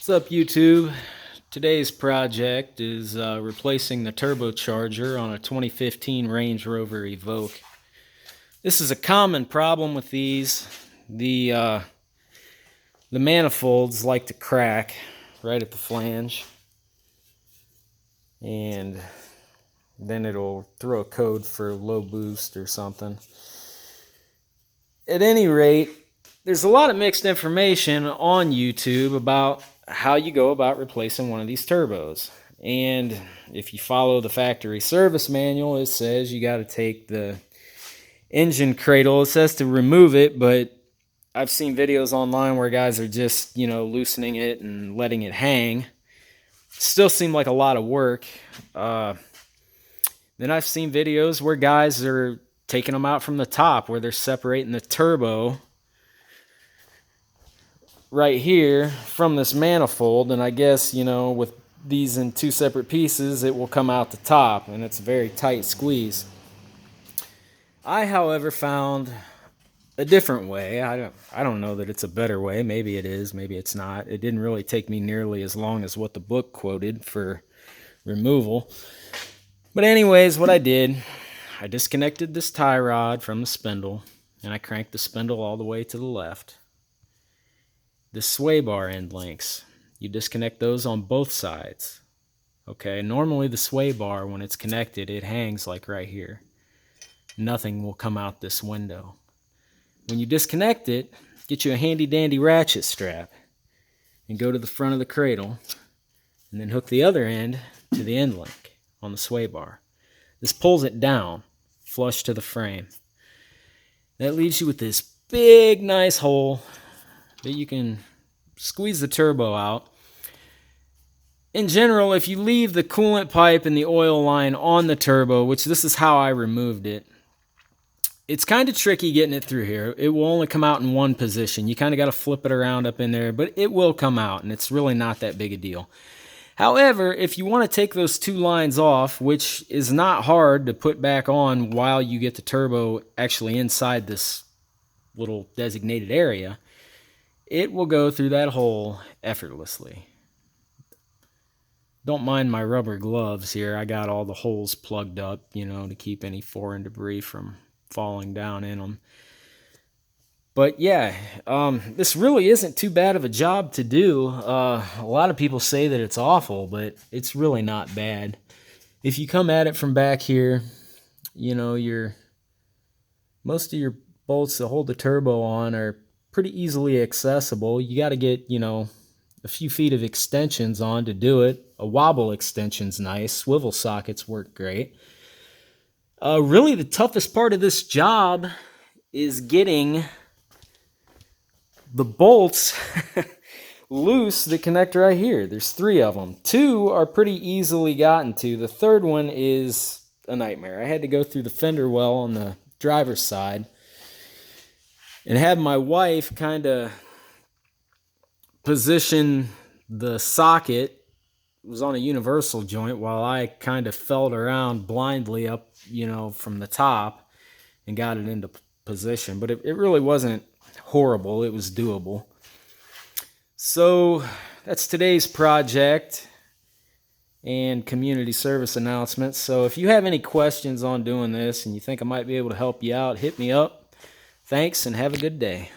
What's up, YouTube? Today's project is replacing the turbocharger on a 2015 Range Rover Evoque. This is a common problem with these. The manifolds like to crack right at the flange, and then it'll throw a code for low boost or something. At any rate, there's a lot of mixed information on YouTube about how you go about replacing one of these turbos. And if you follow the factory service manual, it says you got to take the engine cradle. It says to remove it, but I've seen videos online where guys are just, loosening it and letting it hang. Still seem like a lot of work. Then I've seen videos where guys are taking them out from the top, where they're separating the turbo right here from this manifold, and I guess, with these in two separate pieces, it will come out the top, and it's a very tight squeeze. I, however, found a different way. I don't know that it's a better way. Maybe it is, maybe it's not. It didn't really take me nearly as long as what the book quoted for removal. But anyways, what I did, I disconnected this tie rod from the spindle, and I cranked the spindle all the way to the left. The sway bar end links, you disconnect those on both sides. Okay, normally the sway bar, when it's connected, it hangs like right here. Nothing will come out this window. When you disconnect it, get you a handy dandy ratchet strap and go to the front of the cradle and then hook the other end to the end link on the sway bar. This pulls it down flush to the frame. That leaves you with this big nice hole that you can squeeze the turbo out. In general, if you leave the coolant pipe and the oil line on the turbo, which this is how I removed it, it's kind of tricky getting it through here. It will only come out in one position. You kind of got to flip it around up in there, but it will come out, and it's really not that big a deal. However, if you want to take those two lines off, which is not hard to put back on while you get the turbo actually inside this little designated area, it will go through that hole effortlessly. Don't mind my rubber gloves here. I got all the holes plugged up, to keep any foreign debris from falling down in them. But yeah, this really isn't too bad of a job to do. A lot of people say that it's awful, but it's really not bad. If you come at it from back here, most of your bolts that hold the turbo on are pretty easily accessible. You got to get, a few feet of extensions on to do it. A wobble extension's nice. Swivel sockets work great. Really, the toughest part of this job is getting the bolts loose that connect right here. There's 3 of them. 2 are pretty easily gotten to. The third one is a nightmare. I had to go through the fender well on the driver's side and have my wife kind of position the socket. It was on a universal joint while I kind of felt around blindly up, from the top and got it into position. But it really wasn't horrible. It was doable. So that's today's project and community service announcements. So if you have any questions on doing this and you think I might be able to help you out, hit me up. Thanks, and have a good day.